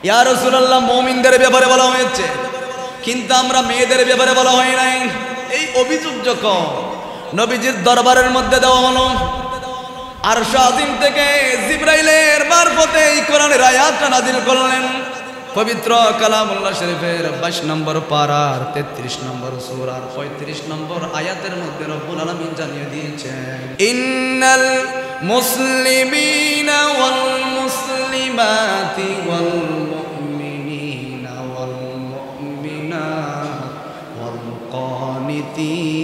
ইয়া রাসূলুল্লাহ মুমিনদের ব্যাপারে বলা হয়েছে, কিন্তু আমরা মেয়েদের ব্যাপারে বলা হয় নাই। এই অভিযোগ যখন নবীজির দরবারের মধ্যে দেওয়া হলো, আরশ আজিম থেকে জিবরাইলের মারফতে এই কোরআনের আয়াতটা নাযিল করলেন। পবিত্র কালামুল্লাহ শরীফের 22 নম্বর পারার 33 নম্বর সূরার 35 নম্বর আয়াতের মধ্যে রব্বুল আলামিন জানিয়ে দিয়েছেন, ইন্নাল মুসলিমিনা ওয়াল মুসলিমাতি ওয়াল মুমিনিনা ওয়াল মুমিনাত ওয়াল কানিতিনা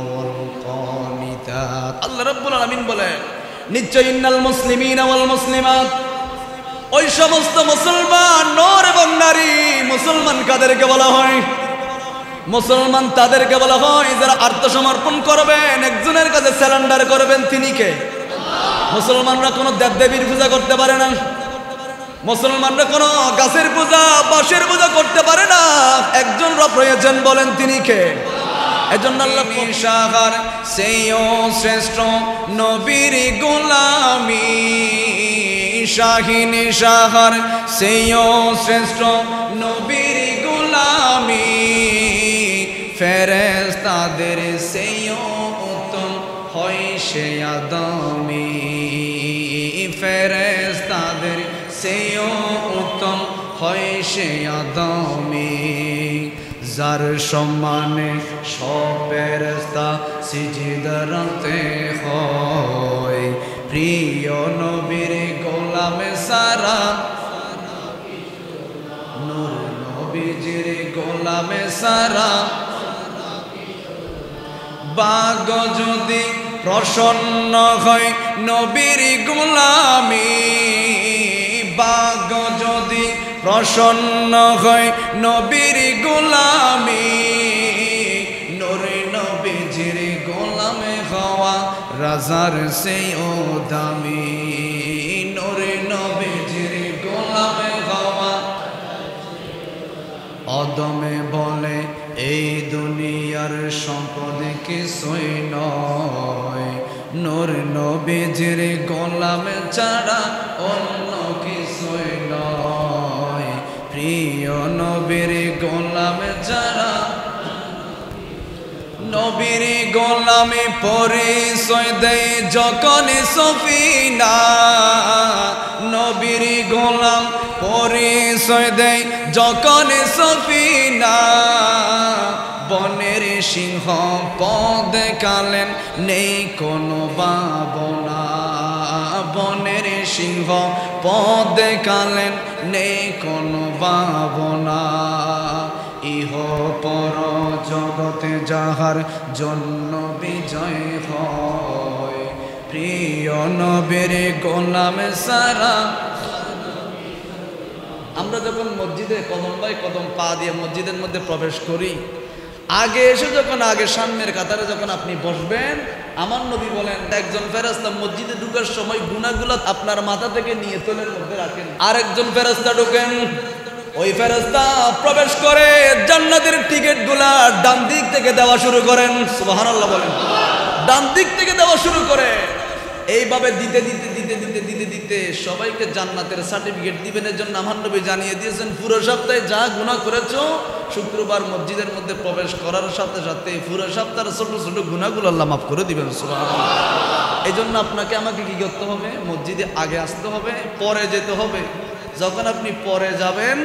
ওয়াল কানিতাত। আল্লাহ রাব্বুল আলামিন বলেন, নিশ্চয় ইন্নাল মুসলিমিনা ওয়াল মুসলিমাত, ওই সমস্ত মুসলমান নর এবং নারী। মুসলমান কাদেরকে বলা হয়? মুসলমান তাদেরকে বলা হয় যারা আত্মসমর্পণ করবেন, একজনের কাছে সারেন্ডার করবেন। তিনি কে? মুসলমানরা কোনো দেবদেবীর পূজা করতে পারে না, মুসলমানরা কোনো গাছের পূজা বাঁশের পূজা করতে পারে না, একজন রব রয়েছেন, বলেন তিনি কে? এজন্য আল্লাহ শাহর সেইও শ্রেষ্ঠ নবীর গোলামি, শাহিন শাহর সেইও শ্রেষ্ঠ নবীর গোলামি, ফেরেশতাদের সেইও উত্তম হয় সে আদমি, ফেরেশতাদের সেইও উত্তম হয় সে আদমি, যার সম্মানে সব ফেরেশতা সিজদাতে হয়, প্রিয় নবীর গোলামে সারা, নূর নবীজির গোলামে সারা, বাগ যদি প্রসন্ন হয় নবীর গোলামি, বাগ যদি প্রসন্ন হয় নবীর গোলামি, নূরে নবীজির গোলামে হওয়া রাজার চেয়েও দামি, নূরে নবীজির গোলামে হওয়া। অদমে বলে এই দুনিয়ার সম্পদ কিছুই নয়, নূর নবীজির গোলামে ছাড়া অন্য কিছুই নয়, প্রিয় নবীর গোলামে ছাড়া। নবীর গোলামে পরিচয় দেয় যখন সফিনা, নবীর গোলাম পরিচয় দেয় যখন সফিনা, বনের সিংহ পদ কালেন নেই কোনো ভাবনা, বনের সিংহ পদ কালেন নেই কোনো ভাবনা, ইহ পর জগতে যাহার জন্য বিজয় হয়, প্রিয় নবীর গোলাম সারা। আমরা যখন মসজিদে কদম বাই কদম পা দিয়ে মসজিদের মধ্যে প্রবেশ করি, আগে এসে যখন আগে সামনের কাতারে যখন আপনি বসবেন, আমার নবী বলেন একজন ফেরেশতা মসজিদে ঢুকার সময় গুনাহগুলো আপনার মাথা থেকে নিয়ে তোলের মধ্যে রাখেন, আরেকজন ফেরেশতা ঢুকেন, ওই ফেরেশতা প্রবেশ করে জান্নাতের টিকিটগুলা ডান দিক থেকে দেওয়া শুরু করেন। সুবহানাল্লাহ বলেন। ডান দিক থেকে দেওয়া শুরু করে, এইভাবে দিতে দিতে দিতে দিতে দিতে দিতে সবাইকে জান্নাতের সার্টিফিকেট দিবেন। এর জন্য আমার নবী জানিয়ে দিয়েছেন, পুরো সপ্তাহে যা গুনাহ করেছো শুক্রবার মসজিদের মধ্যে প্রবেশ করার সাথে সাথে পুরো সপ্তাহের ছোট ছোট গুনাহগুলো আল্লাহ মাফ করে দিবেন। সুবহানাল্লাহ। এই জন্য আপনাকে আমাকে কি করতে হবে? মসজিদে আগে আসতে হবে, পরে যেতে হবে। যখন আপনি পরে যাবেন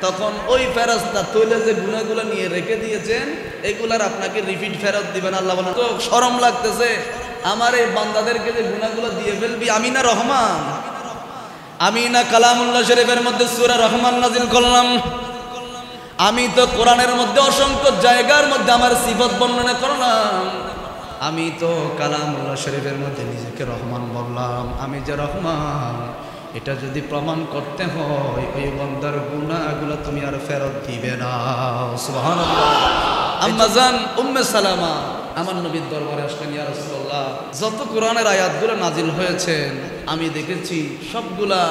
তখন ওই ফেরেশতা তৈলে যে গুনাহগুলো নিয়ে রেখে দিয়েছেন এগুলার আপনাকে রিপিট ফেরত দিবেন। আল্লাহ বলেন, তো শরম লাগতেছে আমার এই বান্দাদেরকে যে গুনাহগুলো দিয়ে ফেলবি, আমি না রহমান, আমি না কালামুল্লাহ শরীফের মধ্যে সূরা রহমান নাজিল করলাম, আমি তো কোরআনের মধ্যে অসংখ্য জায়গার মধ্যে আমার সিফত বর্ণনা করলাম, আমি তো কালামুল্লাহ শরীফের মধ্যে নিজেকে রহমান বললাম, আমি যে রহমান এটা যদি প্রমাণ করতে হয় ওই বান্দার গুনাহগুলো তুমি আর ফেরত দিবে না। সুবহানাল্লাহ। আম্মা জান উম্মে সালামা আমার নবীর দরবারে আসলেন, ইয়া রাসূলুল্লাহ যত কোরআনের আয়াতগুলো নাজিল হয়েছেন আমি দেখেছি সবগুলা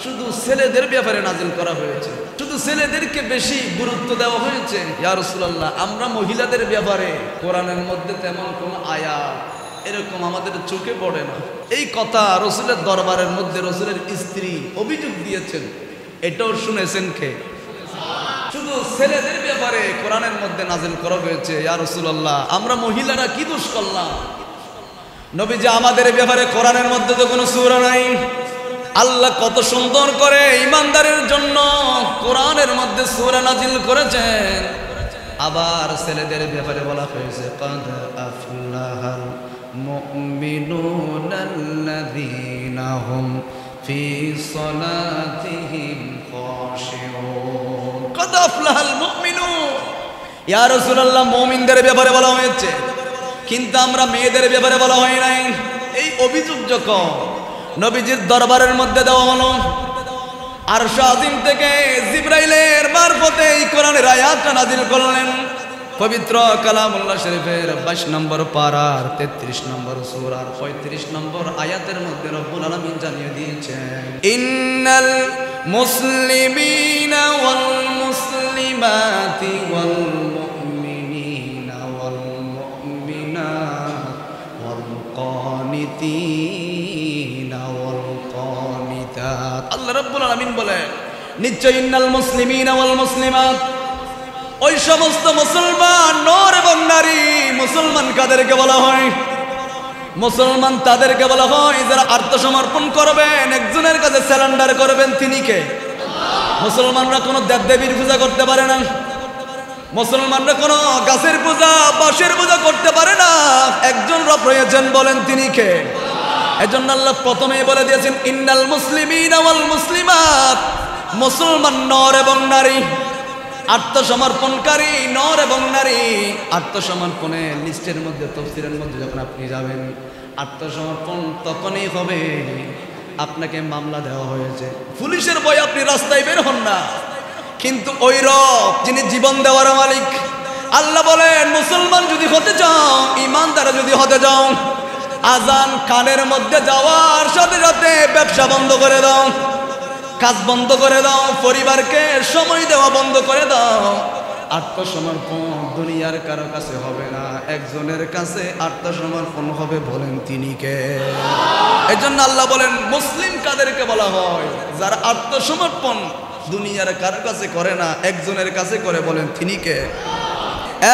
শুধু ছেলেদের ব্যাপারে নাজিল করা হয়েছে, শুধু ছেলেদেরকে বেশি গুরুত্ব দেওয়া হয়েছে। ইয়া রাসূলুল্লাহ আমরা মহিলাদের ব্যাপারে কোরআনের মধ্যে তেমন কোনো আয়াত এরকম আমাদের চোখে পড়ে না। এই কথা রসুলের দরবারের মধ্যে রসুলের স্ত্রী অভিযোগ দিয়েছেন, এটাও শুনেছেন কে? শুধু ছেলেদের ব্যাপারে কোরআনের মধ্যে নাজিল করা হয়েছে, ইয়া রাসূলুল্লাহ আমরা মহিলারা কি দোষ করলাম? নবীজি আমাদের ব্যাপারে কোরআনের মধ্যে তো কোনো সূরা নাই। আল্লাহ কত সুন্দর করে ঈমানদারের জন্য কোরআনের মধ্যে সূরা নাজিল করেছেন। আবার ছেলেদের ব্যাপারে বলা হয়েছে কাদ আফলাহাল মুমিনুনাল্লাযীনা হুম ফি সালাতিহিম খাশিউন। কাদ আফলাহাল মুমিনুন, ইয়া রাসূলুল্লাহ মুমিনদের ব্যাপারে বলা হয়েছে, কিন্তু আমরা মেয়েদের ব্যাপারে বলা হয় নাই। এই অভিযোগ যখন নবীজির দরবারের মধ্যে দেওয়া হলো, আরশ আজিম থেকে জিবরাইলের মারফতে এই কোরআনের আয়াতটা নাযিল করলেন। পবিত্র কালামুল্লাহ শরীফের 22 নম্বর পারার 33 নম্বর সূরার 35 নম্বর আয়াতের মধ্যে রব্বুল আলামিন জানিয়ে দিয়েছেন, ইন্নাল মুসলিমিনা ওয়াল মুসলিমাতি ওয়াল মুমিনিনা ওয়াল মুমিনাত ওয়াল কানিতিনা ওয়াল কানিতাত। আল্লাহ রাব্বুল আলামিন বলেন নিশ্চয় ইন্নাল মুসলিমিনা ওয়াল মুসলিমাত, ওই সমস্ত মুসলমান নর এবং নারী। মুসলমান কাদেরকে বলা হয়? মুসলমান তাদেরকে বলা হয় যারা আত্মসমর্পণ করবেন, একজনের কাছে সারেন্ডার করবেন। তিনি কে? মুসলমানরা কোনো দেবদেবীর পূজা করতে পারে না, মুসলমানরা কোনো গাছের পূজা বাঁশের পূজা করতে পারে না, একজন রব রয়েছেন, বলেন তিনি কে? এজন্য আল্লাহ প্রথমেই বলে দিয়েছেন ইন্নাল মুসলিমিনা ওয়াল মুসলিমাত, মুসলমান নর এবং নারী, আত্মসমর্পণকারী নর এবং নারী। আত্মসমর্পণের লিস্টের মধ্যে তাফসীরের মধ্যে যখন আপনি যাবেন, আত্মসমর্পণ তখনই হবে আপনাকে মামলা দেওয়া হয়েছে, পুলিশের ভয়ে আপনি রাস্তায় বের হন না। কিন্তু ওই রব যিনি জীবন দেওয়ার মালিক, আল্লাহ বলেন মুসলমান যদি হতে চাও, ঈমানদার যদি হতে চাও, আজান কানের মধ্যে যাওয়ার সাথে সাথে ব্যবসা বন্ধ করে দাও, কাজ বন্ধ করে দাও, পরিবারকে সময় দেওয়া বন্ধ করে দাও। আত্মসমর্পণ দুনিয়ার কারো কাছে হবে না, একজনের কাছে আত্মসমর্পণ হবে, বলেন তিনি কে? এজন্য আল্লাহ বলেন মুসলিম কাদেরকে বলা হয়? যারা আত্মসমর্পণ দুনিয়ার কারো কাছে করে না, একজনের কাছে করে, বলেন তিনি কে?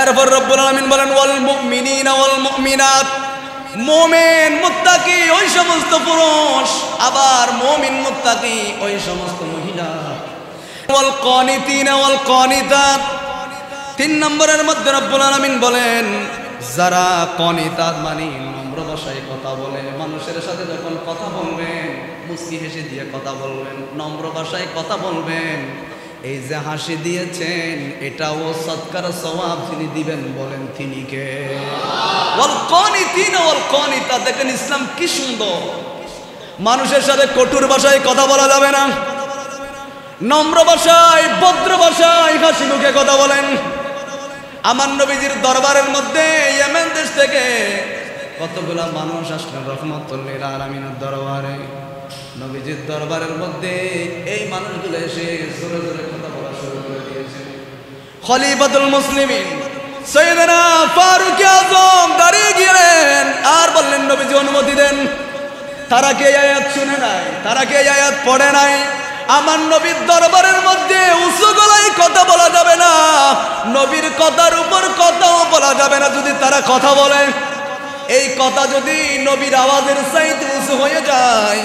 এরপর রব্বুল আলামিন বলেন ওয়াল মুমিনিনা ওয়াল মুমিনাত, মুমিন মুত্তাকি ওই সমস্ত পুরুষ, আবার মুমিন মুত্তাকি ওই সমস্ত মহিলা। ওয়াল কানিতিনা ওয়াল কানিতাত, 3 নম্বরের মধ্যে রব্বুল আলামিন বলেন যারা কানিতাত মানে নম্র ভাষায় কথা বলে, মানুষের সাথে যখন কথা বলবেন মুস্কি হেসে দিয়ে কথা বলবেন, নম্র ভাষায় কথা বলবেন। এই যে হাসি দিয়েছেন এটাও সদকার সওয়াব যিনি দিবেন, বলেন তিনি কে? ওয়াল কানিতিনা ওয়াল কানিতাত, দেখেন ইসলাম কি সুন্দর। মানুষের সাথে কঠোর ভাষায় কথা বলা যাবে না, নম্র ভাষায় ভদ্র ভাষায় হাসি মুখে কথা বলেন। আমার নবীজির দরবারের মধ্যে ইয়েমেন দেশ থেকে কতগুলা মানুষ আসলেন রহমতুল লিল আলামিনের দরবারে। নবীজির দরবারের মধ্যে এই মানুষগুলো এসে জোরে জোরে কথা বলা শুরু করে দিয়েছে। খলিফাতুল মুসলিমিন সাইয়েদনা ফারুক আযম দাঁড়িয়ে গেলেন আর বললেন নবীজি অনুমতি দেন। তারা কি আয়াত শুনে নাই? তারা কি আয়াত পড়ে নাই? আমার নবীর দরবারের মধ্যে উঁচু গলায় কথা বলা যাবে না, নবীর কথার উপর কথাও বলা যাবে না। যদি তারা কথা বলে, এই কথা যদি নবীর আওয়াজের চাইতে উঁচু হয়ে যায়,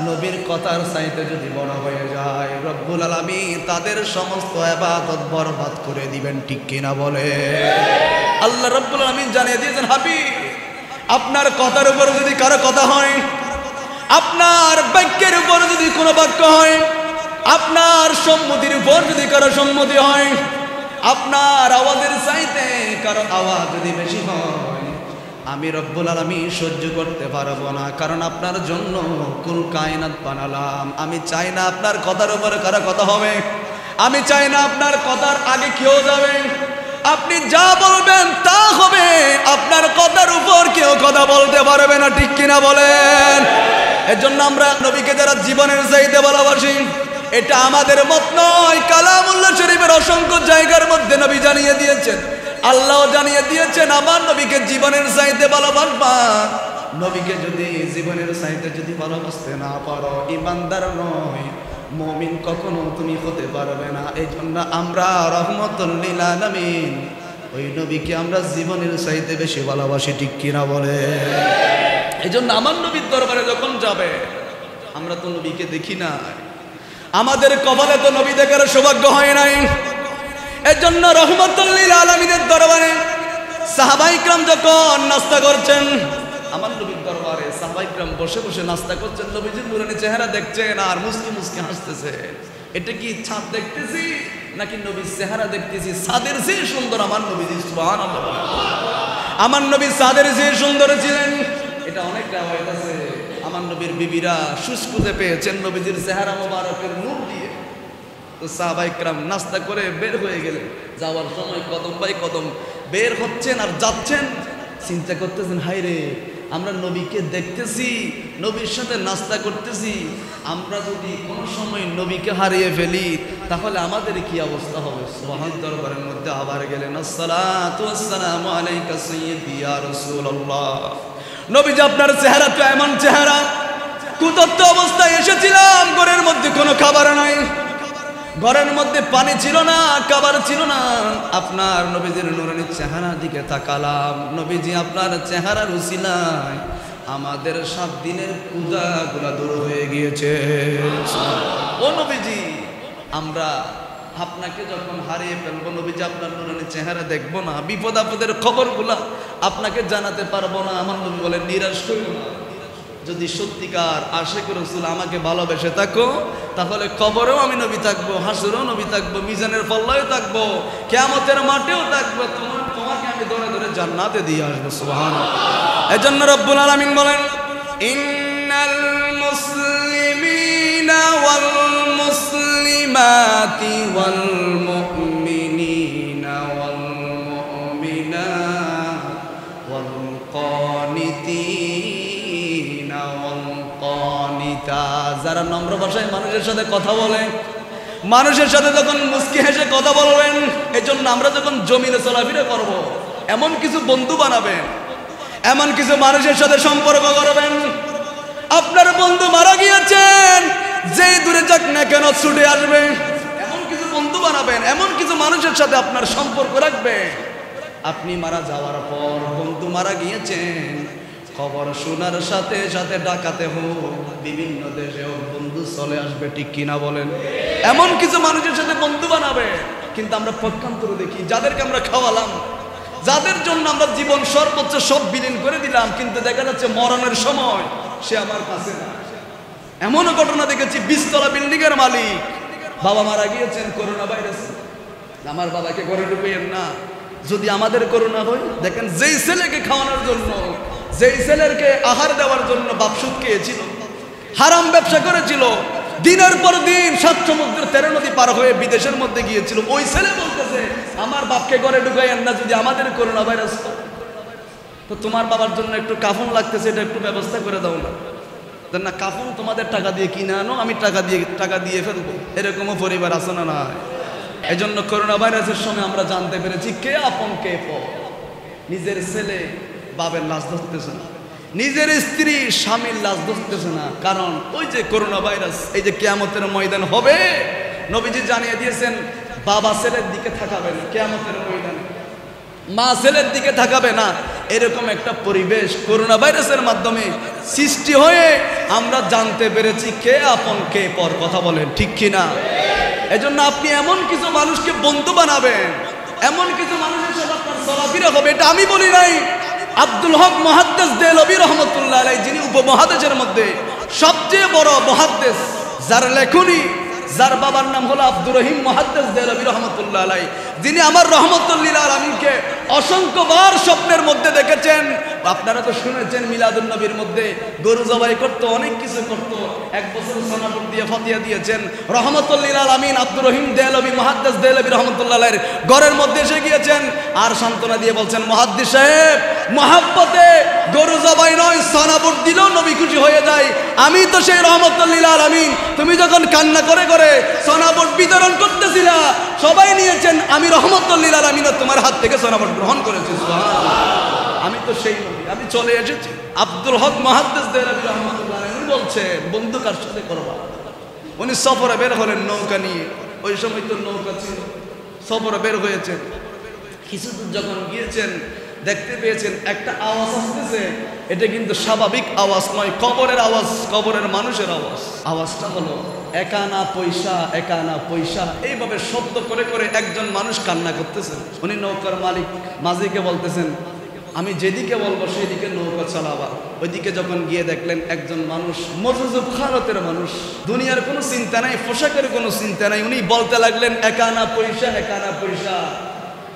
নবীর কথার চাইতে যদি বড় হয়ে যায়, রব্বুল আলামিন তাদের সমস্ত ইবাদত বরবাদ করে দিবেন, ঠিক কিনা বলে? আল্লাহ রব্বুল আলামিন জানিয়ে দিয়েছেন হাবিব, আপনার কথার উপর যদি কারো কথা হয়, আপনার বাক্যের উপর যদি কোনো বাক্য হয়, আপনার সম্মতির উপর যদি কারো সম্মতি হয়, আপনার আওয়াজের চাইতে কারো আওয়াজ যদি বেশি হয়, আমি রব্বুল আলামিন সহ্য করতে পারবো না। কারণ আপনার জন্য কুল কায়নাত বানালাম। আমি চাই না আপনার কথার উপর কারো কথা হবে, আমি চাই না আপনার কথার আগে কেউ যাবে। আপনি যা বলবেন তা হবে, আপনার কথার উপর কেউ কথা বলতে পারবে না, ঠিক কিনা বলেন? এজন্য আমরা নবীকে যারা জীবনের চাইতে ভালোবাসি, এটা আমাদের মত নয়। কালামুল্লাহ শরীফের অসংখ্য জায়গার মধ্যে নবী জানিয়ে দিয়েছেন, আল্লাহ জানিয়ে দিয়েছেন, আমার নবীকে জীবনের চাইতে ভালোবাসবা। নবীকে যদি জীবনের চাইতে যদি ভালোবাসতে না পারো, ইমানদার নয়, মুমিন কখনো তুমি হতে পারবে না। এই জন্য আমরা রহমতুল লিল আলামিন ওই নবীকে আমরা জীবনের চাইতে বেশি ভালোবাসি, ঠিক কিনা বলে? এই জন্য আমার নবীর দরবারে যখন যাবে, আমরা তো নবীকে দেখি না, আমাদের কপালে তো নবী দেখার সৌভাগ্য হয় নাই। এর জন্য রহমতুল লিল আলামিনের দরবারে সাহাবায়ে কিরাম যখন নাস্তা করছেন, আমার নবীর দরবারে সাহাবায়ে কিরাম বসে বসে নাস্তা করছেন, নবীজির নুরানি চেহারা দেখছেন আর মুস্কি মুস্কি হাসতেছে। এটা কি ছাদ দেখতেছি নাকি নবীর চেহারা দেখতেছি? ছাদের চেয়ে সুন্দর আমার নবীজি, সুবহানাল্লাহ। আমার নবী ছাদের চেয়ে সুন্দর ছিলেন, এটা অনেক রিওয়ায়াত আছে। আমার নবীর বিবিরা সুসকুতে পেয়েছেন নবীজির চেহারা মোবারকের নূর দিয়ে। তো সাহাবায়ে কিরাম নাস্তা করে বের হয়ে গেলেন, যাওয়ার সময় কদম বাই কদম বের হচ্ছেন আর যাচ্ছেন, চিন্তা করতেছেন, হায় রে, আমরা নবীকে দেখতেছি, নবীর সাথে নাস্তা করতেছি, আমরা যদি কোনো সময় নবীকে হারিয়ে ফেলি তাহলে আমাদের কি অবস্থা হবে? সুবহান দরবারের মধ্যে আবার গেলেন, আসসালাতু ওয়াসসালামু আলাইকা সাইয়্যিদি ইয়া রাসূলুল্লাহ। নবীজি আপনার চেহারা তো এমন চেহারা, কুতত্ব অবস্থায় এসেছিলাম, ঘরের মধ্যে কোনো খাবার নাই, ঘরের মধ্যে পানি ছিল না, খাবার ছিল না। আপনার নবীজির নূরানি চেহারা দিকে তাকালাম, নবীজি আপনার চেহারার উসিলায় আমাদের 7 দিনের পূজাগুলো দূর হয়ে গিয়েছে। ও নবীজি, আমরা আপনাকে যখন হারিয়ে ফেলবো, নবীজি আপনার নূরানি চেহারা দেখবো না, বিপদ আপদের খবরগুলা আপনাকে জানাতে পারবো না। আমার নবী বলেন, নিরাশ হইও না, যদি সত্যিকার আশিক রাসূল আমাকে ভালোবেসে থাকো তাহলে কবরেও আমি নবী থাকবো, হাসরেও নবী থাকবো, মিজানের পাল্লায়ও থাকবো, কিয়ামতের মাঠেও থাকবো, তোমাকে আমি ধরে ধরে জান্নাতে দিয়ে আসবো। সুবহানাল্লাহ। এজন্য রব্বুল আলামিন বলেন, ইন্নাল মুসলিমিনা ওয়াল মুসলিমাতি ওয়াল মুমিনিনা ওয়াল মুমিনাত ওয়াল কানিতিনা ওয়াল কানিতা। যারা নম্র ভাষায় মানুষের সাথে কথা বলে, মানুষের সাথে যখন মুস্কি হেসে কথা বলবেন, এই জন্য আমরা যখন জমিনে চলাফেরা করব, এমন কিছু বন্ধু বানাবেন, এমন কিছু মানুষের সাথে সম্পর্ক করবেন। আপনার বন্ধু মারা গিয়েছেন, যেই দূরে যাক না কেন ছুটে আসবে, এমন কিছু বন্ধু বানাবেন, এমন কিছু মানুষের সাথে আপনার সম্পর্ক রাখবেন। আপনি মারা যাওয়ার পর বন্ধু মারা গিয়েছেন, খবর শোনার সাথে সাথে ডাকাতে হোক, বিভিন্ন দেশেও বন্ধু চলে আসবে, ঠিক কিনা বলেন? এমন কিছু মানুষের সাথে বন্ধু বানাবে। কিন্তু আমরা পক্ষান্তরে দেখি, যাদেরকে আমরা খাওয়ালাম, যাদের জন্য আমরা জীবন সর্বোচ্চ সব বিলীন করে দিলাম, কিন্তু দেখা যাচ্ছে মরণের সময় সে আমার কাছে না। এমনও ঘটনা দেখেছি, 20 তলা বিল্ডিং এর মালিক, বাবা মারা গিয়েছেন করোনা ভাইরাস, আমার বাবাকে ঘরে ঢুকিয়েন না, যদি আমাদের করোনা হয়। দেখেন, যেই ছেলেকে খাওয়ানোর জন্য, যেই ছেলেকে আহার দেওয়ার জন্য বাপ সুদ খেয়েছিল, হারাম ব্যবসা করেছিল, দিনের পর দিন 7 সমুদ্র 13 নদী পার হয়ে বিদেশের মধ্যে গিয়েছিল, ওই ছেলে বলতেছে আমার বাপকে ঘরে ঢুকাইয়েন না, যদি আমাদের করোনা ভাইরাস। তো তোমার বাবার জন্য একটু কাফন লাগতেছে, এটা একটু ব্যবস্থা করে দাও না। না, কাফন তোমাদের টাকা দিয়ে কিনে আনো, আমি টাকা দিয়ে ফেলবো, এরকমও পরিবার আছে না? নাই। এই জন্য করোনা ভাইরাসের সময় আমরা জানতে পেরেছি কে আপন কে পর। নিজের ছেলে বাবার লাশ ধরতেছে না, নিজের স্ত্রী স্বামীর লাশ ধরতেছে না, কারণ ওই যে করোনা ভাইরাস, এই যে কিয়ামতের ময়দান হবে, নবীজি জানিয়ে দিয়েছেন, বাবা ছেলের দিকে তাকাবে না কিয়ামতের ময়দানে, মা ছেলের দিকে তাকাবে না। এরকম একটা পরিবেশ করোনা ভাইরাসের মাধ্যমে সৃষ্টি হয়ে আমরা জানতে পেরেছি কে আপন কে পর। কথা বলেন, ঠিক কিনা? এজন্য আপনি এমন কিছু মানুষকে বন্ধু বানাবেন, এমন কিছু মানুষের সাথে আপনার চলাফেরা হবে। এটা আমি বলি নাই, আব্দুল হক মুহাদ্দিস দেহলভী রহমাতুল্লাহ আলাইহি, যিনি উপমহাদেশের মধ্যে সবচেয়ে বড় মুহাদ্দিস, যার লেখনী, যার বাবার নাম হলো আব্দুর রহিম মুহাদ্দিস দেহলভী রহমাতুল্লাহ আলাইহি, যিনি আমার রহমতুল লিল আলামিনকে অসংখ্যবার স্বপ্নের মধ্যে দেখেছেন। আপনারা তো শুনেছেন মিলাদুন নবীর মধ্যে গরু জবাই করতো, অনেক কিছু করতো, 1 বছর সোনাপুর দিয়ে ফতিয়া দিয়েছেন। রহমতুল লিল আলামিন আব্দুর রহিম দেহলভী মুহাদ্দিস দেহলভী রহমাতুল্লাহ আলাইহির ঘরের মধ্যে এসে গিয়েছেন, আর সান্ত্বনা দিয়ে বলছেন, মুহাদ্দিস সাহেব, মহাব্বতে গরু জবাই নয়, সোনাপুর দিলেও নবী খুশি হয়ে যায়। আমি তো সেই রহমতুল লিল আলামিন, তুমি যখন কান্না করে করে সোনাপুর বিতরণ করতেছিলা, সবাই নিয়েছেন, আমি রহমতুল লিল আলামিন তোমার হাত থেকে সোনাপুর গ্রহণ করেছি। সুবহানাল্লাহ। আমি তো সেই নবী, আমি চলে এসেছি। আব্দুল হক মুহাদ্দিস দেহলভী রহমাতুল্লাহ আলাইহি বলছেন, বন্ধু কার সাথে করবা? উনি সফরে বের হলেন নৌকা নিয়ে, ওই সময় তো নৌকা ছিল, সফরে বের হয়েছেন। কিছু দূর যখন গিয়েছেন দেখতে পেয়েছেন একটা আওয়াজ আসতেছে, এটা কিন্তু স্বাভাবিক আওয়াজ নয়, কবরের আওয়াজ, কবরের মানুষের আওয়াজ। আওয়াজটা হলো একানা পয়সা, একানা পয়সা, এইভাবে শব্দ করে করে একজন মানুষ কান্না করতেছেন। উনি নৌকার মালিক মাঝিকে বলতেছেন, আমি যেদিকে বলবো সেদিকে নৌকা চালাবা। ওইদিকে যখন গিয়ে দেখলেন একজন মানুষ মজুজুব খালতের মানুষ, দুনিয়ার কোনো চিন্তা নাই, পোশাকের কোনো চিন্তা নাই, উনি বলতে লাগলেন একানা পয়সা, একানা পয়সা।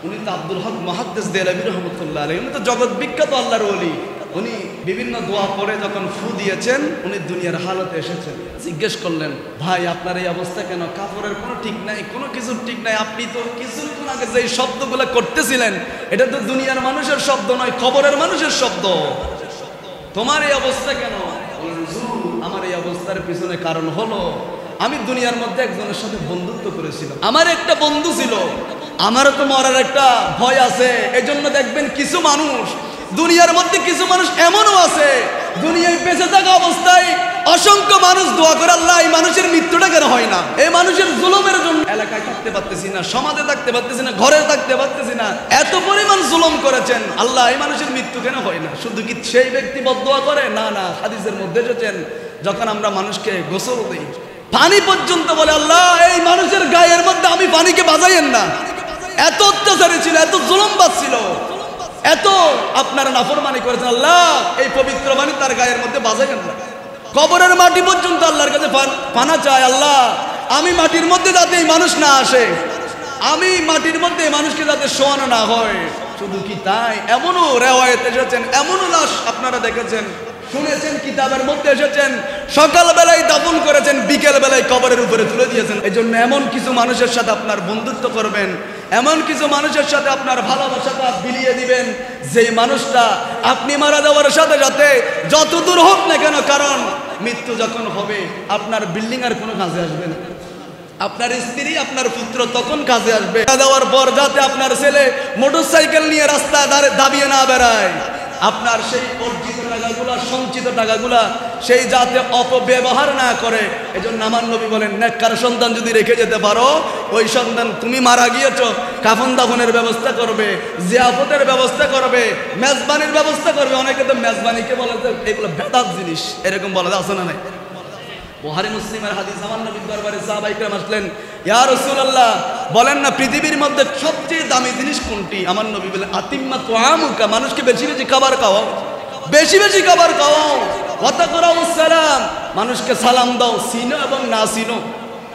উনি তো আব্দুল হক মুহাদ্দিস দেহলভী রহমতুল্লাহ আলাইহি, উনি তো জগৎ বিখ্যাত আল্লাহর ওলি। উনি বিভিন্ন দোয়া পড়ে যখন ফু দিয়েছেন, উনি দুনিয়ার হালতে এসেছেন। জিজ্ঞেস করলেন, ভাই আপনার এই অবস্থা কেন? কাপড়ের কোনো ঠিক নাই, কোনো কিছুর ঠিক নাই, আপনি তো কিছুক্ষণ আগে যে শব্দগুলো করতেছিলেন এটা তো দুনিয়ার মানুষের শব্দ নয়, কবরের মানুষের শব্দ, তোমার এই অবস্থা কেন? আমার এই অবস্থার পিছনে কারণ হলো আমি দুনিয়ার মধ্যে একজনের সাথে বন্ধুত্ব করেছিলাম, আমার একটা বন্ধু ছিল, আমারও তো মরার একটা ভয় আছে। এজন্য দেখবেন কিছু মানুষ দুনিয়ার মধ্যে, কিছু মানুষ এমনও আছে দুনিয়ায় বেঁচে থাকা অবস্থায় অসংখ্য মানুষ দোয়া করে, আল্লাহ এই মানুষের মৃত্যুটা কেন হয় না, এই মানুষের জুলুমের জন্য এলাকায় থাকতে পারতেছি না, সমাজে থাকতে পারতেছি না, ঘরে থাকতে পারতেছি না, এত পরিমাণ জুলুম করেছেন, আল্লাহ এই মানুষের মৃত্যু কেন হয় না। শুধু কি সেই ব্যক্তি বদদোয়া করে? না না, হাদিসের মধ্যে এসেছেন যখন আমরা মানুষকে গোসল দিই, পানি পর্যন্ত বলে আল্লাহ এই মানুষের গায়ের মধ্যে আমি পানিকে বাজাইয়েন না। এত অত্যাচারী ছিল, এত জুলুমবাজ ছিল, এত আপনারা নাফরমানি করেছেন, আল্লাহ এই পবিত্র পানি তার গায়ের মধ্যে বাজাইয়েন না। কবরের মাটি পর্যন্ত আল্লাহর কাছে পানা চায়, আল্লাহ আমি মাটির মধ্যে যাতে এই মানুষ না আসে, আমি মাটির মধ্যে এই মানুষকে যাতে শোয়ানো না হয়। শুধু কি তাই, এমনও রেওয়ায়েত এসেছেন, এমনও লাশ আপনারা দেখেছেন, শুনেছেন, কিতাবের মধ্যে এসেছেন, সকালবেলায় দাফন করেছেন, বিকেল বেলায় কবরের উপরে তুলে দিয়েছেন। এই জন্য এমন কিছু মানুষের সাথে আপনার বন্ধুত্ব করবেন, এমন কিছু মানুষের সাথে আপনার ভালোবাসাটা বিলিয়ে দিবেন, যেই মানুষটা আপনি মারা যাওয়ার সাথে সাথে যত দূর হোক না কেন, কারণ মৃত্যু যখন হবে আপনার বিল্ডিং আর কোনো কাজে আসবে না, আপনার স্ত্রী আপনার পুত্র তখন কাজে আসবে। দেওয়ার পর যাতে আপনার ছেলে মোটরসাইকেল নিয়ে রাস্তায় দাবিয়ে না বেড়ায়, আপনার সেই অর্জিত টাকাগুলা, সঞ্চিত টাকাগুলা সেই যাতে অপব্যবহার না করে। এজন্য আমার নবী বলেন, নেককার সন্তান যদি রেখে যেতে পারো, ওই সন্তান তুমি মারা গিয়েছো, কাফন দাফনের ব্যবস্থা করবে, জিয়াফতের ব্যবস্থা করবে, মেজবানির ব্যবস্থা করবে। অনেকে তো মেজবানিকে বলে এগুলো বেদাত জিনিস, এরকম বলা আছে না নাই? বুখারী মুসলিমের হাদিস, আমার নবীর দরবারে সাহাবায়ে কেরাম আসলেন, ইয়া রাসূলুল্লাহ বলেন না পৃথিবীর মধ্যে সবচেয়ে দামি জিনিস কোনটি? আমার নবী বলেন, আতিম্মা তুআমুকা, মানুষকে বেশি বেশি খাবার খাওয়াও, বেশি বেশি খাবার খাওয়াও, ওয়া তাকরাউস সালাম, মানুষকে সালাম দাও, চিনো এবং না চিনো,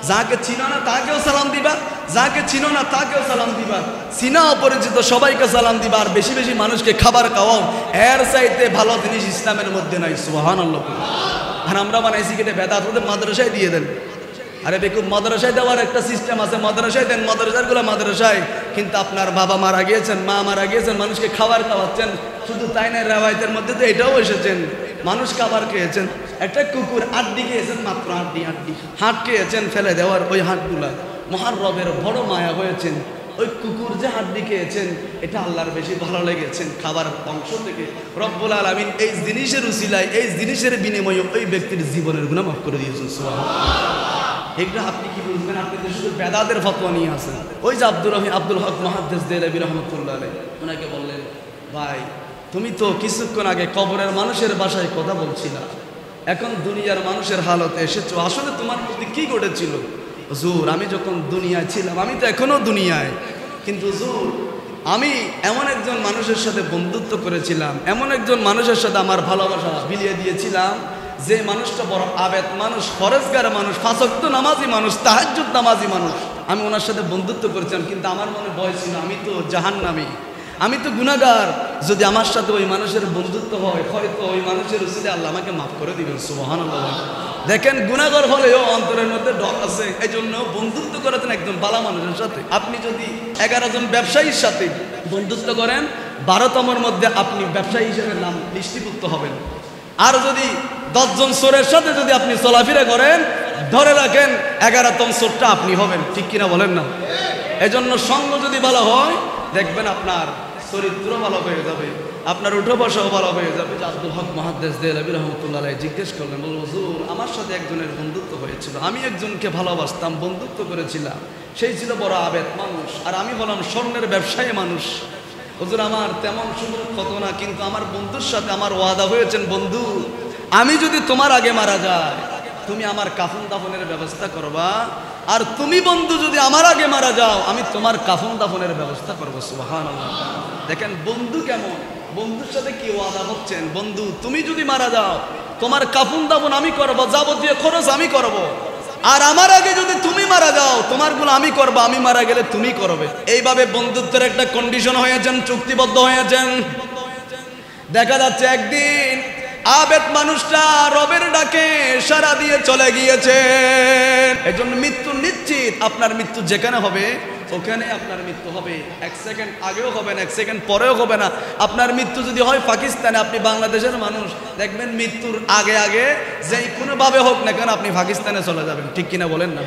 যাকে চিনো না তাকেও সালাম দিবা, যাকে চিনো না তাকেও সালাম দিবা, চিনা অপরিচিত সবাইকে সালাম দিবা, আর বেশি বেশি মানুষকে খাবার খাওয়াও। এর চাইতে ভালো জিনিস ইসলামের মধ্যে নাই। সুবহানাল্লাহ। আর আমরা বানাইছি কেটে বেদাত, ওদের মাদ্রাসায় দিয়ে দেন। আরে বেকুব, মাদ্রাসায় দেওয়ার একটা সিস্টেম আছে, মাদ্রাসায় দেন, মাদ্রাসারগুলো মাদ্রাসায়, কিন্তু আপনার বাবা মারা গিয়েছেন, মা মারা গিয়েছেন, মানুষকে খাবার খাওয়াচ্ছেন। শুধু তাই না, রেওয়ায়েতের মধ্যে তো এটাও এসেছেন, মানুষ খাবার খেয়েছেন, একটা কুকুর আড্ডি খেয়েছেন, মাত্র আড্ডি হাট খেয়েছেন, ফেলে দেওয়ার ওই হাটগুলা, মুহাররবের বড় মায়া হয়েছেন, ওই কুকুর যে হাড্ডি খেয়েছেন এটা আল্লাহর বেশি ভালো লেগেছেন খাবার অংশ থেকে। রব্বুল আলামিন এই জিনিসের উসিলায়, এই জিনিসের বিনিময়ে ওই ব্যক্তির জীবনের গুনাহ মাফ করে দিয়েছেন। সুবহানাল্লাহ। এগুলো আপনি কি বুঝবেন? আপনি তো শুধু বেদাতের ফতোয়া নিয়ে আসেন। ওই যে আব্দুল হক মুহাদ্দিস দেহলভী রহমতুল্লাহ আলাইহি, ওনাকে বললেন, ভাই তুমি তো কিছুক্ষণ আগে কবরের মানুষের ভাষায় কথা বলছিলা, এখন দুনিয়ার মানুষের হালতে এসেছো, আসলে তোমার প্রতি কি ঘটেছিল? হুজুর আমি যখন দুনিয়ায় ছিলাম, আমি তো এখনো দুনিয়ায়, কিন্তু হুজুর আমি এমন একজন মানুষের সাথে বন্ধুত্ব করেছিলাম, এমন একজন মানুষের সাথে আমার ভালোবাসা বিলিয়ে দিয়েছিলাম, যে মানুষটা বড় আবেদ মানুষ, ফরজগার মানুষ, পাঁচ ওয়াক্ত নামাজি মানুষ, তাহাজ্জুদ নামাজি মানুষ। আমি ওনার সাথে বন্ধুত্ব করেছিলাম, কিন্তু আমার মনে ভয় ছিল, আমি তো জাহান্নামী, আমি তো গুনাহগার। যদি আমার সাথে ওই মানুষের বন্ধুত্ব হয়, হয়তো ওই মানুষের উসিলায় আল্লাহ আমাকে মাফ করে দিবেন। সুবহানাল্লাহ। দেখেন, গুনাহগার হলেও অন্তরের মধ্যে ডর আছে, এই জন্য বন্ধুত্ব করেছেন একজন ভালো মানুষের সাথে। আপনি যদি 11 জন ব্যবসায়ীর সাথে বন্ধুত্ব করেন, 12তমের মধ্যে আপনি ব্যবসায়ী হিসেবে নাম লিস্টিভুক্ত হবেন। আর যদি 10 জন চোরের সাথে যদি আপনি চলাফেরা করেন, ধরে রাখেন 11তম চোরটা আপনি হবেন। ঠিক কিনা বলেন না? এজন্য সঙ্গ যদি ভালো হয়, দেখবেন আপনার চরিত্র ভালো হয়ে যাবে। আপনার উঠো বসাও ভালো হয়ে যাবে। আব্দুল হক মুহাদ্দিস দেহলভী রাহমাতুল্লাহ আলাইহি জিজ্ঞেস করলেন, বলল হুজুর আমার সাথে একজনের বন্ধুত্ব হয়েছিল, আমি একজনকে ভালোবাসতাম, বন্ধুত্ব করেছিলাম, সেই ছিল বড় আবেদ মানুষ, আর আমি হলাম স্বর্ণের ব্যবসায়ী মানুষ। হুজুর আমার তেমন সুন্দর কত না, কিন্তু আমার বন্ধুর সাথে আমার ওয়াদা হয়েছেন, বন্ধু আমি যদি তোমার আগে মারা যায় তুমি আমার কাফন দাফনের ব্যবস্থা করবা, আর তুমি বন্ধু যদি আমার আগে মারা যাও আমি তোমার কাফন দাফনের ব্যবস্থা করবো। সুবহানাল্লাহ। দেখেন বন্ধু কেমন, বন্ধুর সাথে কি ওয়াদা হচ্ছেন, বন্ধু তুমি যদি মারা যাও তোমার কাফন দাফন আমি করবো, যাবতীয় খরচ আমি করব, আর আমার আগে যদি তুমি মারা যাও তোমারগুলো আমি করবো, আমি মারা গেলে তুমি করবে। এইভাবে বন্ধুত্বের একটা কন্ডিশন হয়েছেন, চুক্তিবদ্ধ হয়েছেন। দেখা যাচ্ছে একদিন আবেদ মানুষটা রবের ডাকে সাড়া দিয়ে চলে গিয়েছেন। এই জন্য মৃত্যু নিশ্চিত, আপনার মৃত্যু যেখানে হবে ওখানে আপনার মৃত্যু হবে। এক সেকেন্ড আগেও হবে না, এক সেকেন্ড পরেও হবে না। আপনার মৃত্যু যদি হয় পাকিস্তানে, আপনি বাংলাদেশের মানুষ, দেখবেন মৃত্যুর আগে আগে যেই কোনোভাবে হোক না কেন আপনি পাকিস্তানে চলে যাবেন, ঠিক কিনা বলেন না?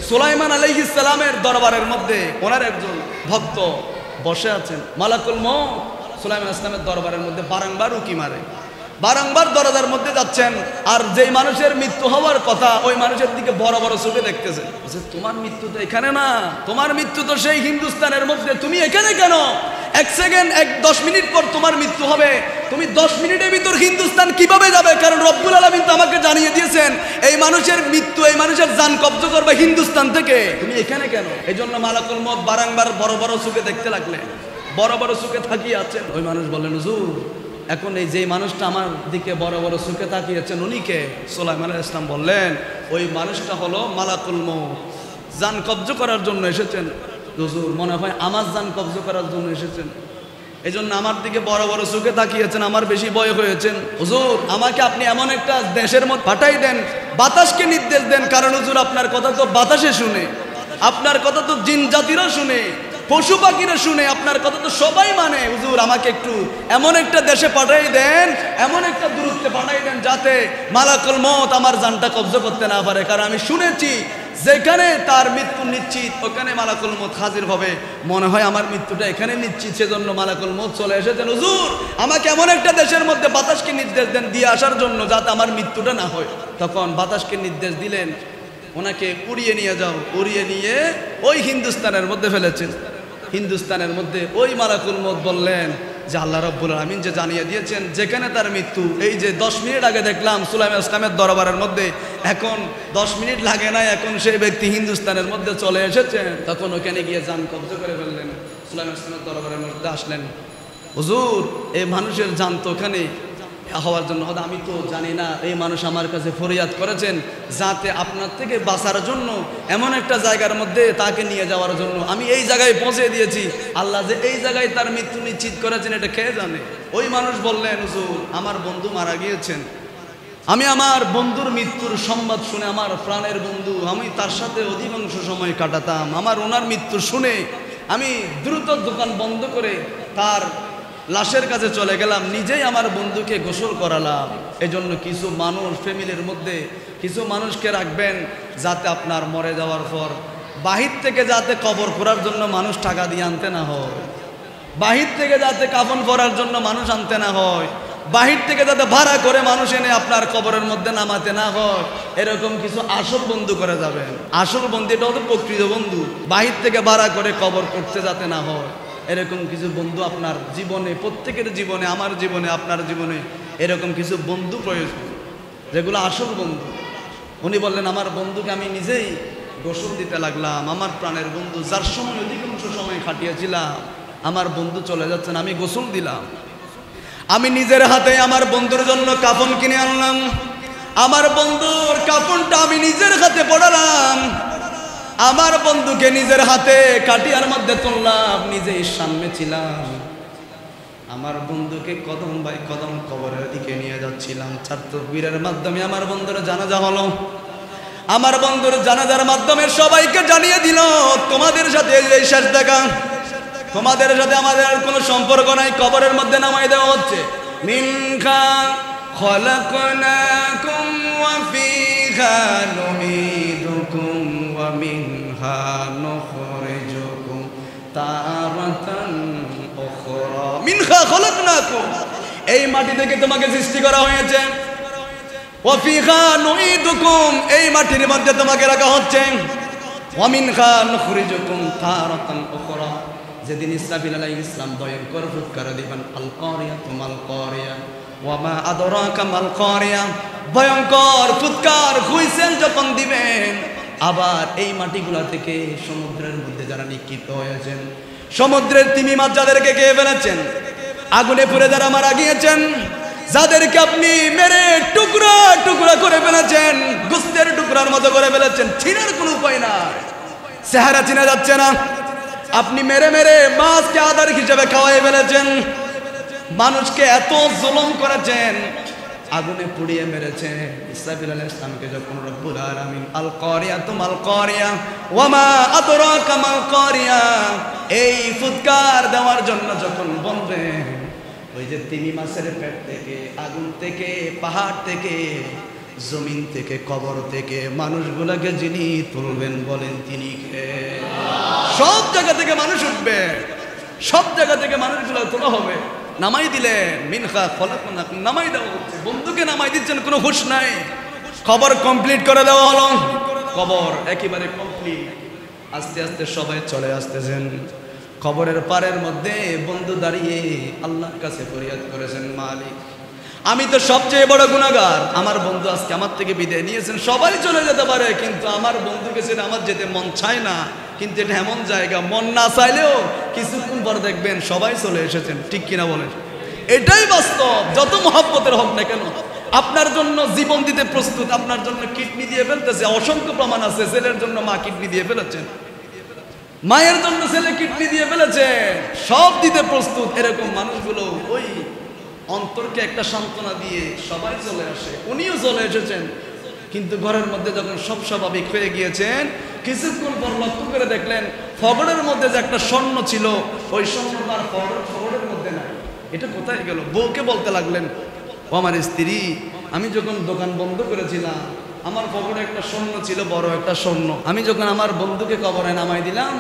সুলাইমান আলাইহিস সালামের দরবারের মধ্যে ওনার একজন ভক্ত বসে আছেন, মালাকুল মউত সুলাইমান ইসলামের দরবারের মধ্যে বারংবার উকি মারে, বারংবার দরজার মধ্যে যাচ্ছেন, আর যেই মানুষের মৃত্যু হওয়ার কথা ওই মানুষের দিকে বড় বড় চোখে দেখতেছেন। তোমার মৃত্যু তো এখানে না, তোমার মৃত্যু তো সেই হিন্দুস্তানের মধ্যে, তুমি এখানে কেন? এক সেকেন্ড 10 মিনিট পর তোমার মৃত্যু হবে, তুমি 10 মিনিটের ভিতর হিন্দুস্তান কিভাবে যাবে? কারণ রব্বুল আলামিন তো আমাকে জানিয়ে দিয়েছেন এই মানুষের মৃত্যু, এই মানুষের জান কব্জ করবে হিন্দুস্তান থেকে, তুমি এখানে কেন? এই জন্য মালাকুল মউত বারংবার বড় বড় চোখে দেখতে লাগলেন, বড় বড় চোখে তাকিয়ে আছেন। ওই মানুষ বললেন, হুজুর এখন এই যে মানুষটা আমার দিকে বড় বড় চোখে তাকিয়েছেন উনি কে? সুলাইমান আলাইহিস সালাম বললেন, ওই মানুষটা হলো মালাকুল মউত, জান কব্জ করার জন্য এসেছেন। হুজুর মনে হয় আমার জান কব্জ করার জন্য এসেছেন, এই জন্য আমার দিকে বড় বড় চোখে তাকিয়েছেন, আমার বেশি ভয় হয়েছেন। হুজুর আমাকে আপনি এমন একটা দেশের মধ্যে পাঠাই দেন, বাতাসকে নির্দেশ দেন, কারণ হুজুর আপনার কথা তো বাতাসে শুনে, আপনার কথা তো জিন জাতিরা শুনে, পশু পাখিরা শুনে, আপনার কথা তো সবাই মানে। হুজুর আমাকে একটু এমন একটা দেশে পাঠাই দেন, এমন একটা দূরত্বে পাঠাই দেন যাতে মালাকুল মউত আমার জানটা কব্জ করতে না পারে, কারণ আমি শুনেছি যেখানে তার মৃত্যু নিশ্চিত ওখানে মালাকুল মউত হাজির হবে। মনে হয় আমার মৃত্যুটা এখানে নিশ্চিত, সেজন্য মালাকুল মউত চলে এসেছেন। হুজুর আমাকে এমন একটা দেশের মধ্যে বাতাসকে নির্দেশ দেন দিয়ে আসার জন্য যাতে আমার মৃত্যুটা না হয়। তখন বাতাসকে নির্দেশ দিলেন, ওনাকে উড়িয়ে নিয়ে যাও, উড়িয়ে নিয়ে ওই হিন্দুস্তানের মধ্যে ফেলেছেন। হিন্দুস্তানের মধ্যে ওই মালাকুল মউত বললেন যে আল্লাহ রাব্বুল আলামিন যে জানিয়ে দিয়েছেন যেখানে তার মৃত্যু, এই যে 10 মিনিট আগে দেখলাম সুলাইমান ইসলামের দরবারের মধ্যে, এখন 10 মিনিট লাগে না, এখন সেই ব্যক্তি হিন্দুস্তানের মধ্যে চলে এসেছেন। তখন ওখানে গিয়ে জান কব্জ করে ফেললেন, সুলাইমান ইসলামের দরবারের মধ্যে আসলেন। হুজুর এই মানুষের জান তো ওখানে হওয়ার জন্য, আমি তো জানি না, এই মানুষ আমার কাছে ফরিয়াদ করেছেন যাতে আপনার থেকে বাঁচার জন্য এমন একটা জায়গার মধ্যে তাকে নিয়ে যাওয়ার জন্য আমি এই জায়গায় পৌঁছে দিয়েছি, আল্লাহ যে এই জায়গায় তার মৃত্যু নিশ্চিত করেছেন এটা কে জানে। ওই মানুষ বললেন, হুজুর আমার বন্ধু মারা গিয়েছেন, আমি আমার বন্ধুর মৃত্যুর সংবাদ শুনে, আমার প্রাণের বন্ধু, আমি তার সাথে অধিকাংশ সময় কাটাতাম, আমার ওনার মৃত্যু শুনে আমি দ্রুত দোকান বন্ধ করে তার লাশের কাছে চলে গেলাম, নিজেই আমার বন্ধুকে গোসল করালাম। এজন্য কিছু মানুষ ফ্যামিলির মধ্যে কিছু মানুষকে রাখবেন যাতে আপনার মরে যাওয়ার পর বাহির থেকে যাতে কবর করার জন্য মানুষ টাকা দিয়ে আনতে না হয়, বাহির থেকে যাতে কাফন পরার জন্য মানুষ আনতে না হয়, বাহির থেকে যাতে ভাড়া করে মানুষ এনে আপনার কবরের মধ্যে নামাতে না হয়, এরকম কিছু আসল বন্ধু করে যাবেন। আসল বন্ধু এটা হতো প্রকৃত বন্ধু, বাহির থেকে ভাড়া করে কবর করতে যাতে না হয়, এরকম কিছু বন্ধু আপনার জীবনে, প্রত্যেকের জীবনে, আমার জীবনে, আপনার জীবনে এরকম কিছু বন্ধু প্রয়োজন, যেগুলো আসল বন্ধু। উনি বললেন আমার বন্ধুকে আমি নিজেই গোসল দিতে লাগলাম, আমার প্রাণের বন্ধু যার সময় অধিকাংশ সময় খাটিয়েছিলাম, আমার বন্ধু চলে যাচ্ছেন, আমি গোসল দিলাম, আমি নিজের হাতে আমার বন্ধুর জন্য কাফন কিনে আনলাম, আমার বন্ধুর কাফনটা আমি নিজের হাতে পড়ালাম, আমার বন্ধুকে নিজের হাতে কাটিয়ার মধ্যে তুললাম, নিজেই সামনে ছিলাম, আমার বন্ধুকে কদম বাই কদম কবরের দিকে নিয়ে যাচ্ছিলাম। 4 তাকবীরের মাধ্যমে আমার বন্ধুর জানাজা হলো। আমার বন্ধুর জানাজার মাধ্যমে সবাইকে জানিয়ে দিল তোমাদের সাথে এই শেষ দেখা, তোমাদের সাথে আমাদের আর কোনো সম্পর্ক নাই, কবরের মধ্যে নামাই দেওয়া হচ্ছে। মিনহা খলাকনাকুম ওয়া ফিহা নুঈদুকুম ওয়া মিনহা নুখরিজুকুম তারাতান উখরা। মিনহা খলাকনাকুম, এই মাটি থেকে তোমাকে সৃষ্টি করা হয়েছে। ওয়া ফিহা নুঈদুকুম, এই মাটির মধ্যে তোমাকে রাখা হচ্ছে। ওয়া মিনহা নুখরিজুকুম তারাতান উখরা, যেদিন ইসরাফিল আলাইহিস সালাম ভয়ঙ্কর ফুৎকার দিবেন, আল কারিয়াতু মাল কারিয়া ওয়া মা আদরাকা মাল কারিয়া, ভয়ঙ্কর ফুৎকার হুইসেল যখন দিবেন, আবার এই মাটিগুলা থেকে সমুদ্রের মধ্যে যারা নিক্ষিপ্ত হয়েছেন, সমুদ্রের তিমি মাছ যাদেরকে খেয়ে ফেলেছেন, আগুনে পুড়ে যারা মারা গিয়েছেন, যাদেরকে আপনি মেরে টুকরা টুকরা করে ফেলেছেন, গোস্তের টুকরার মতো করে ফেলেছেন, চিনার কোনো উপায় না, চেহারা চিনা যাচ্ছে না। আপনি মেরে মেরে মাছকে আদার হিসেবে খাওয়াই ফেলেছেন, মানুষকে এত জুলুম করেছেন, আগুনে পুড়িয়ে মেরেছে। ইসরাফিল আলাইহিস সালামকে যখন রব্বুল আলামিন আল কারিয়াতু মাল কারিয়া ওয়া মা আদরাকা মাল কারিয়া, এই ফুৎকার দেওয়ার জন্য যখন বলবেন, ওই যে তিমি মাছের পেট থেকে, আগুন থেকে, পাহাড় থেকে, জমিন থেকে, কবর থেকে মানুষগুলোকে যিনি তুলবেন বলেন তিনি কে? সব জায়গা থেকে মানুষ উঠবে, সব জায়গা থেকে মানুষগুলো তোলা হবে। নামাই দিলে মিনহা খলাকনাকুম, নামাই দেওয়া হচ্ছে, বন্ধুকে নামাই দিচ্ছেন, কোনো হুঁশ নাই। কবর কমপ্লিট করে দেওয়া হলো, কবর একেবারে কমপ্লিট। আস্তে আস্তে সবাই চলে আসতেছেন। কবরের পারের মধ্যে বন্ধু দাঁড়িয়ে আল্লাহর কাছে ফরিয়াদ করেছেন, মালিক আমি তো সবচেয়ে বড় গুনাহগার, আমার বন্ধু আজকে আমার থেকে বিদায় নিয়েছেন। সবাই চলে যেতে পারে, কিন্তু আমার বন্ধুকে ছেড়ে আমার যেতে মন চায় না। কিন্তু এটা এমন জায়গা, মন না চাইলেও কিছুক্ষণ পর দেখবেন সবাই চলে এসেছেন, ঠিক কিনা বলেন? এটাই বাস্তব। যত মহব্বতের হোক না কেন, আপনার জন্য জীবন দিতে প্রস্তুত, আপনার জন্য কিডনি দিয়ে ফেলতেছে। অসংখ্য প্রমাণ আছে, ছেলের জন্য মা কিডনি দিয়ে ফেলেছেন, মায়ের জন্য ছেলে কিডনি দিয়ে ফেলেছে, সব দিতে প্রস্তুত। এরকম মানুষগুলো ওই অন্তরকে একটা সান্ত্বনা দিয়ে সবাই চলে আসে। উনিও চলে এসেছেন, কিন্তু ঘরের মধ্যে যখন সব স্বাভাবিক হয়ে গিয়েছেন, কিছুক্ষণ পর লক্ষ্য করে দেখলেন ফগড়ের মধ্যে যে একটা স্বর্ণ ছিল, ওই স্বর্ণটা আর ফগড়ের মধ্যে নাই। এটা কোথায় গেল? বউকে বলতে লাগলেন, ও আমার স্ত্রী, আমি যখন দোকান বন্ধ করেছিলাম, আমার ফগড়ে একটা স্বর্ণ ছিল, বড় একটা স্বর্ণ। আমি যখন আমার বন্ধুকে কবরে নামাই দিলাম,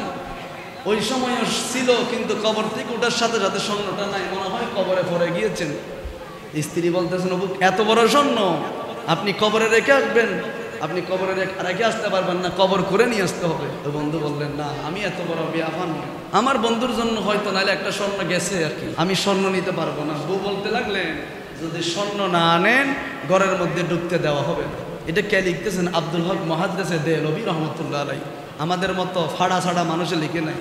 ওই সময় ছিল, কিন্তু কবর থেকে ওঠার সাথে সাথে স্বর্ণটা নাই, মনে হয় কবরে পড়ে গিয়েছেন। স্ত্রী বলতেছেন, এত বড় স্বর্ণ আপনি কবরে রেখে আসবেন? আপনি কবরে রেখে আসতে পারবেন না, কবর করে নিয়ে আসতে হবে। তো বন্ধু বললেন, না আমি এত বড় বিয়াফান নই, আমার বন্ধুর জন্য হয়তো নাহলে একটা স্বর্ণ গেছে আর কি, আমি স্বর্ণ নিতে পারবো না। বউ বলতে লাগলেন, যদি স্বর্ণ না আনেন ঘরের মধ্যে ঢুকতে দেওয়া হবে না। এটা কে লিখতেছেন? আব্দুল হক মুহাদ্দিসে দেহলভী রহমতুল্লাহ আলাইহি। আমাদের মতো ফাড়া ছাড়া মানুষে লিখে নাই,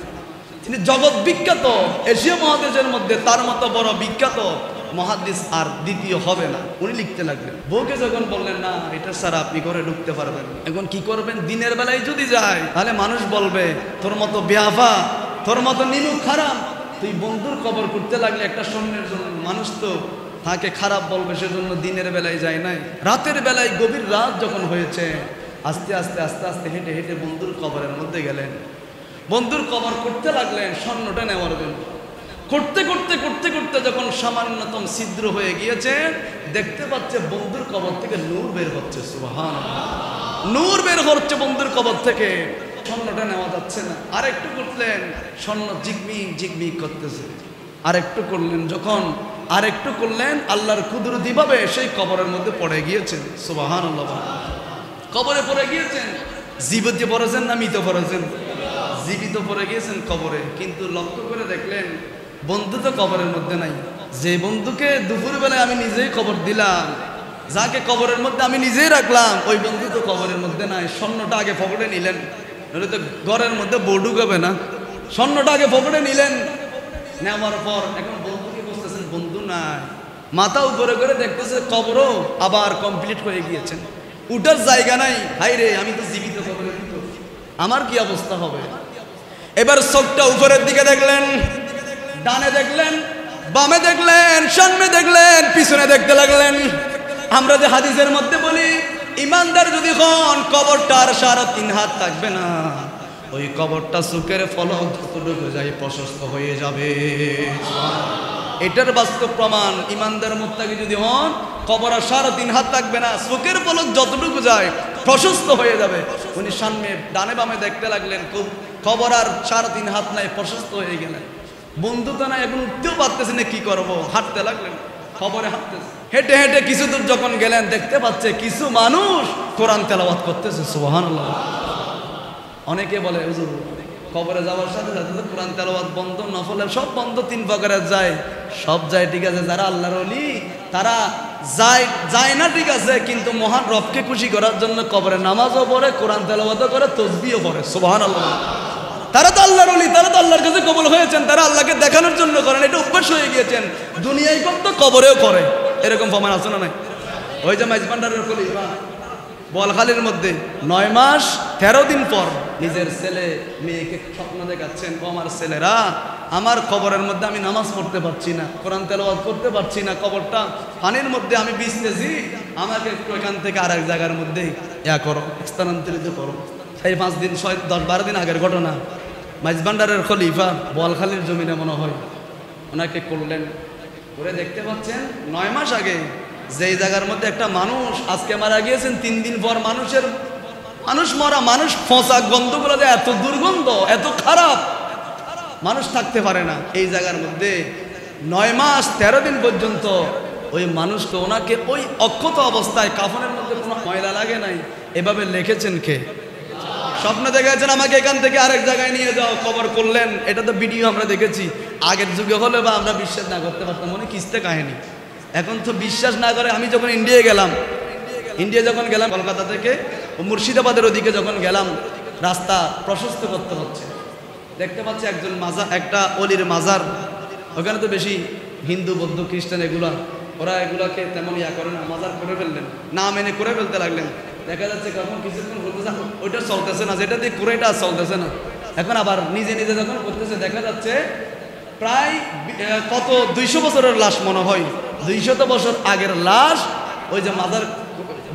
তিনি জগৎ বিখ্যাত। এশিয়া মহাদেশের মধ্যে তার মতো বড় বিখ্যাত মুহাদ্দিস আর দ্বিতীয় হবে না। উনি লিখতে লাগলেন। বউকে যখন বললেন, না এটা ছাড়া আপনি ঘরে ঢুকতে পারবেন, এখন কি করবেন? দিনের বেলায় যদি যায় তাহলে মানুষ বলবে, তোর মতো বেয়াফা, তোর মতো নিমুখ খারাপ, তুই বন্ধুর কবর করতে লাগলে একটা স্বর্ণের জন্য। মানুষ তো তাকে খারাপ বলবে, সেজন্য দিনের বেলায় যায় নাই। রাতের বেলায় গভীর রাত যখন হয়েছে, আস্তে আস্তে আস্তে আস্তে হেঁটে হেঁটে বন্ধুর কবরের মধ্যে গেলেন। বন্ধুর কবর করতে লাগলেন স্বর্ণটা নেওয়ার জন্য। করতে করতে করতে করতে যখন সামান্যতম ছিদ্র হয়ে গিয়েছে, দেখতে পাচ্ছে বন্ধুর কবর থেকে নূর বের হচ্ছে। সুবহানাল্লাহ, নূর বের হচ্ছে বন্ধুর কবর থেকে। স্বর্ণটা নেওয়া যাচ্ছে না। আরেকটু করলেন, স্বর্ণ জিগমিগ জিগমিগ করতেছে। আরেকটু করলেন, যখন আরেকটু করলেন, আল্লাহর কুদরতি ভাবে সেই কবরের মধ্যে পড়ে গিয়েছেন। সুবহানাল্লাহ, কবরে পড়ে গিয়েছেন। জীবিত পড়েছেন না মৃত পড়েছেন? জীবিত পড়ে গিয়েছেন কবরে। কিন্তু লক্ষ্য করে দেখলেন বন্ধু তো কবরের মধ্যে নাই। যে বন্ধুকে দুপুরবেলায় আমি নিজেই কবর দিলাম, যাকে কবরের মধ্যে আমি নিজেই রাখলাম, ওই বন্ধু তো কবরের মধ্যে নাই। স্বর্ণটা আগে পকেটে নিলেন, নইলে তো ঘরের মধ্যে বউ ঢুকাবে না। স্বর্ণটা আগে পকেটে নিলেন, নেওয়ার পর এখন বন্ধুকে বুঝতেছেন বন্ধু নাই। মাথা উপরে করে দেখতেছে কবরও আবার কমপ্লিট হয়ে গিয়েছেন, উঠার জায়গা নাই। হাই রে, আমি তো জীবিত কবরে দিত, আমার কি অবস্থা হবে? এবার চোখটা উপরের দিকে দেখলেন, ডানে দেখলেন, বামে দেখলেন, সামনে দেখলেন, পিছনে দেখতে লাগলেন। আমরা যে হাদিসের মধ্যে বলি, ইমানদার যদি হন কবরটার 3.5 হাত থাকবে না, ওই কবরটা চোখের ফলক যতটুকু যায় প্রশস্ত হয়ে যাবে। এটার বাস্তব প্রমাণ। ইমানদার মুত্তাকি যদি হন, কবর আর 3.5 হাত থাকবে না, চোখের পলক যতটুকু যায় প্রশস্ত হয়ে যাবে। উনি সামনে ডানে বামে দেখতে লাগলেন, কবর আর 3.5 হাত নাই, প্রশস্ত হয়ে গেলেন। বন্ধু তো না, এখন উঠতেও পারতেছে না, কি করবো, হাঁটতে লাগলেন, খবরে হাঁটতেছে। হেঁটে হেঁটে কিছু দূর যখন গেলেন, দেখতে পাচ্ছে কিছু মানুষ কোরআন তেলাওয়াত করতেছে, সুবহানাল্লাহ। অনেকে বলে হুজুর কবরে যাওয়ার সাথে সাথে তো কোরআন তেলাওয়াত বন্ধ, নফলের সব বন্ধ, 3 প্রকারের যায়, সব যায় ঠিক আছে, যারা আল্লাহর ওলি তারা যায় না ঠিক আছে, কিন্তু মহান রবকে খুশি করার জন্য কবরে নামাজও পড়ে, কোরআন তেলাওয়াতও করে, তাসবিহও পড়ে, সুবহানাল্লাহ। তারা তো আল্লাহর ওলি, তারা তো আল্লাহর কাছে কবুল হয়েছেন, তারা আল্লাহকে দেখানোর জন্য করেন, এটা অভ্যাস হয়ে গিয়েছেন, দুনিয়ায় করতো কবরেও করে, এরকম প্রমাণ আছে না নাই? ওই যে মাইজভান্ডারের খলিফা বোয়ালখালীর মধ্যে 9 মাস 13 দিন পর নিজের ছেলে মেয়েকে স্বপ্ন দেখাচ্ছেন, ও আমার ছেলেরা, আমার কবরের মধ্যে আমি নামাজ পড়তে পারছি না, কোরআন তেলাওয়াত করতে পারছি না, কবরটা পানির মধ্যে আমি ভিজতেছি, আমাকে একটু এখান থেকে আরেক জায়গার মধ্যে করো, স্থানান্তরিত করো। এই 5 দিন 10-12 দিন আগের ঘটনা। মাইজভান্ডারের খলিফা বোয়ালখালীর জমিনে মনে হয় ওনাকে করলেন, করে দেখতে পাচ্ছেন 9 মাস আগে যেই জায়গার মধ্যে একটা মানুষ আজকে মারা গিয়েছেন, 3 দিন পর মানুষ মরা, মানুষ ফোঁসা, গন্ধগুলো যে এত দুর্গন্ধ, এত খারাপ, মানুষ থাকতে পারে না। এই জায়গার মধ্যে 9 মাস 13 দিন পর্যন্ত ওই মানুষকে, ওনাকে ওই অক্ষত অবস্থায়, কাফনের মধ্যে কোনো ময়লা লাগে নাই, এভাবে লিখেছেন কে? স্বপ্ন দেখাচ্ছেন আমাকে এখান থেকে আরেক জায়গায় নিয়ে যাও, কবর করলেন। এটা তো ভিডিও আমরা দেখেছি, আগের যুগে হলে বা আমরা বিশ্বাস না করতে পারতাম, মনে কিস্তে কাহিনী। এখন তো বিশ্বাস না করে, আমি যখন ইন্ডিয়া যখন গেলাম কলকাতা থেকে মুর্শিদাবাদের ওদিকে যখন গেলাম, রাস্তা প্রশস্ত করতে হচ্ছে, দেখতে পাচ্ছি একজন মাজার, একটা অলির মাজার, ওখানে তো বেশি হিন্দু বৌদ্ধ খ্রিস্টান ওরা এগুলাকে তেমন করে না, মাজার করে ফেললেন, না মেনে করে ফেলতে লাগলেন। দেখা যাচ্ছে কখন কিছুক্ষণ বলতেছে ওইটা চলতেছে না, যেটা দিয়ে করে এটা চলতেছে না, এখন আবার নিজে নিজে যখন করতেছে, দেখা যাচ্ছে প্রায় কত 200 বছরের লাশ মনে হয়, 200 বছর আগের লাশ, ওই যে মাজার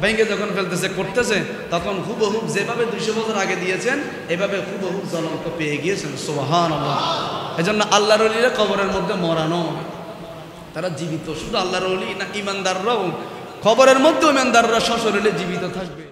ভেঙে যখন ফেলতেছে, করতেছে, তখন হুবহু যেভাবে 200 বছর আগে দিয়েছেন, এভাবে হুবহু জ্বলন্ত পেয়ে গিয়েছেন, সুবহানাল্লাহ। এজন্য আল্লাহর ওলিরা কবরের মধ্যে মরানো, তারা জীবিত। শুধু আল্লাহর ওলি না, ইমানদাররাও কবরের মধ্যে, ইমানদাররা সশরীরে জীবিত থাকবে।